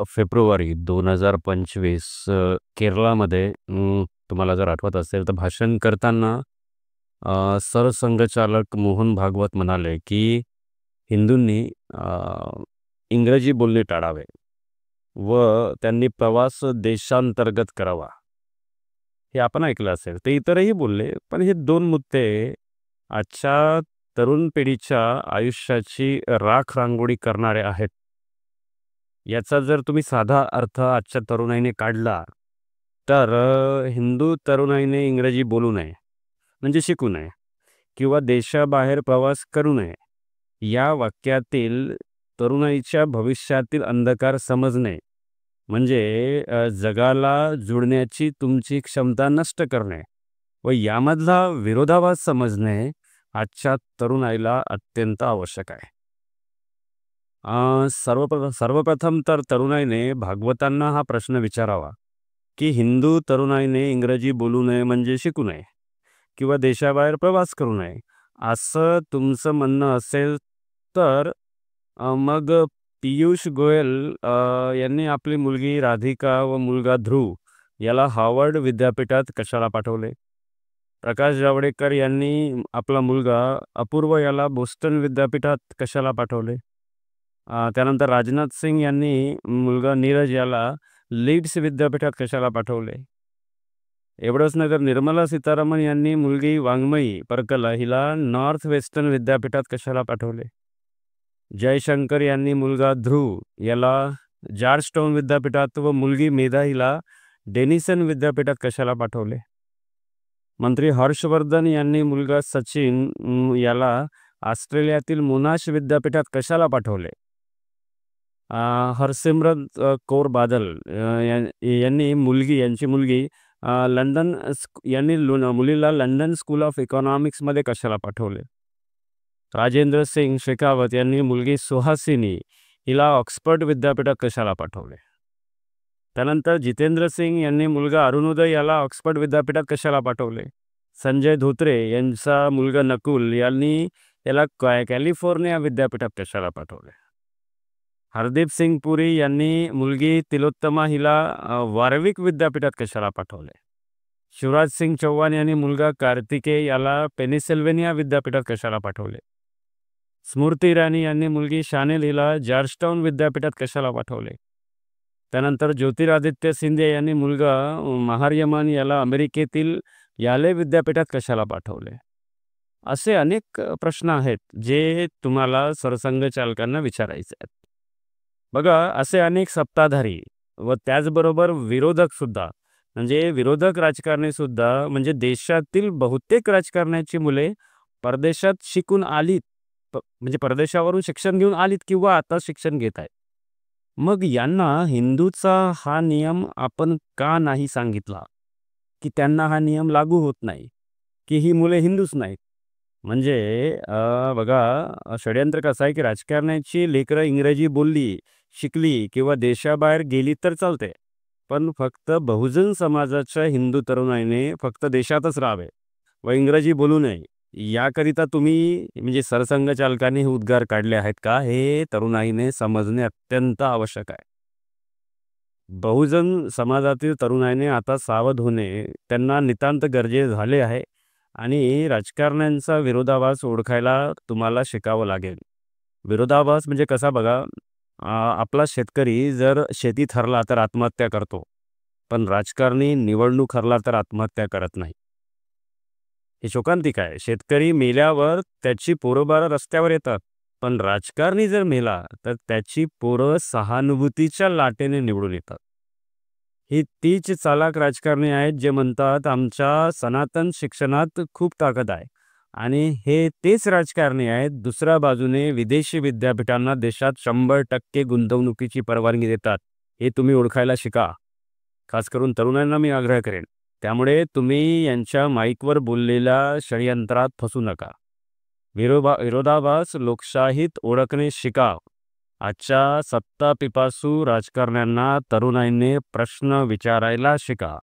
February 2025 केरळामध्ये तुम्हाला जर आठवत असेल तर भाषण करताना सरसंघचालक मोहन भागवत म्हणाले की हिंदूंनी इंग्रजी बोलणे टाळावे व त्यांनी प्रवास देशांतर्गत करावा. हे आपण ऐकलं असेल. ते इतरही बोलले, पण हे दोन मुद्दे आजच्या तरुण पिढीच्या आयुष्याची राख रांगोळी करणारे आहेत. याचा जर तुम्ही साधा अर्थ आजच्या तरुणाईने काढला तर हिंदू तरुणाईने इंग्रजी बोलू नये म्हणजे शिकू नये किंवा देशाबाहेर प्रवास करू नये या वाक्यातील तरुणाईच्या भविष्यातील अंधकार समजणे म्हणजे जगाला जुळण्याची तुमची क्षमता नष्ट करणे व यामधला विरोधाभास समजणे आजच्या तरुणाईला अत्यंत आवश्यक आहे. सर्वप्रथम तर तरुणाईने भागवतांना हा प्रश्न विचारावा की हिंदू तरुणाईने इंग्रजी बोलू नये म्हणजे शिकू नये किंवा देशाबाहेर प्रवास करू नये असं तुमचं म्हणणं असेल तर मग पियुष गोयल यांनी आपली मुलगी राधिका व मुलगा ध्रुव याला हार्वर्ड विद्यापीठात कशाला पाठवले? प्रकाश जावडेकर यांनी आपला मुलगा अपूर्व याला बोस्टन विद्यापीठात कशाला पाठवले? त्यानंतर राजनाथ सिंग यांनी मुलगा नीरज याला लीड्स विद्यापीठात कशाला पाठवले? एवढंच नाही तर निर्मला सीतारामन यांनी मुलगी वाङ्मयी परकला हिला नॉर्थ वेस्टर्न विद्यापीठात कशाला पाठवले? जयशंकर यांनी मुलगा ध्रुव याला जॉर्जटाउन विद्यापीठात व मुलगी मेधा हिला डेनिसन विद्यापीठात कशाला पाठवले? मंत्री हर्षवर्धन यांनी मुलगा सचिन याला ऑस्ट्रेलियातील मोनाश विद्यापीठात कशाला पाठवले? हरसिमरत कौर बादल यांनी यांची मुलगी मुलीला लंडन स्कूल ऑफ इकॉनॉमिक्समध्ये कशाला पाठवले? राजेंद्र सिंग शेखावत यांनी मुलगी सुहासिनी हिला ऑक्सफर्ड विद्यापीठात कशाला पाठवले? त्यानंतर जितेंद्र सिंग यांनी मुलगा अरुणोदय याला ऑक्सफर्ड विद्यापीठात कशाला पाठवले? संजय धोत्रे यांचा मुलगा नकुल यांनी याला कॅलिफोर्निया विद्यापीठात कशाला पाठवले? हरदीप सिंग पुरी यांनी मुलगी तिलोत्तमा हिला वारविक विद्यापीठात कशाला पाठवले? शिवराज सिंग चौहान यांनी मुलगा कार्तिकेय याला पेनिसिल्व्हेनिया विद्यापीठात कशाला पाठवले? स्मृती इराणी यांनी मुलगी शानेल हिला जॉर्जटाउन विद्यापीठात कशाला पाठवले? त्यानंतर ज्योतिरादित्य सिंधिया यांनी मुलगा महार्यमान याला अमेरिकेतील याले विद्यापीठात कशाला पाठवले? असे अनेक प्रश्न आहेत जे तुम्हाला सरसंघचालकांना विचारायचे आहेत. बघा, असे अनेक सत्ताधारी व त्याचबरोबर विरोधक सुद्धा म्हणजे विरोधक राजकारणी सुद्धा म्हणजे देशातील बहुतेक राजकारण्याची मुले परदेशात शिकून आलीत म्हणजे परदेशावरून शिक्षण घेऊन आलीत किंवा आता शिक्षण घेत आहेत. मग यांना हिंदूचा हा नियम आपण का नाही सांगितला की त्यांना हा नियम लागू होत नाही की ही मुले हिंदूच नाहीत? म्हणजे बघा, षड्यंत्र कसं आहे की राजकारण्याची लेकरं इंग्रजी बोलली शिकली किंवा देशाबाहेर गेली तर चालते, पण फक्त बहुजन समाजाच्या हिंदू तरुणाईने फक्त देशातच राहावे व इंग्रजी बोलू नये याकरिता तुम्ही म्हणजे सरसंघचालकांनी हे उद्गार काढले आहेत का? हे तरुणाईने समजणे अत्यंत आवश्यक आहे. बहुजन समाजातील तरुणाईने आता सावध होणे त्यांना नितांत गरजे झाले आहे आणि राजकारण्यांचा विरोधाभास ओळखायला तुम्हाला शिकावं लागेल. विरोधाभास म्हणजे कसा बघा, आपला शेतकरी जर शेतीत हरला तर आत्महत्या करतो, पण राजकारणी निवडणूक हरला तर आत्महत्या करत नाही. हे शोकांतिक आहे. शेतकरी मेल्यावर त्याची पोरं रस्त्यावर येतात, पण राजकारणी जर मेला तर त्याची पोरं सहानुभूतीच्या लाटेने निवडून येतात. ही तीच चालाक राजकारणी आहेत जे म्हणतात आमच्या सनातन शिक्षणात खूप ताकद आहे आणि हे तेच राजकारणी आहेत दुसऱ्या बाजूने विदेशी विद्यापीठांना देशात 100% गुंतवणुकीची परवानगी देतात. हे तुम्ही ओळखायला शिका. खास करून तरुणांना मी आग्रह करेन. त्यामुळे तुम्ही यांच्या माईकवर बोललेल्या षडयंत्रात फसू नका. विरोधाभास लोकशाहीत ओळखणे शिका. आजच्या सत्ता पिपासू राजकारण्यांना तरुणाईने प्रश्न विचारायला शिका.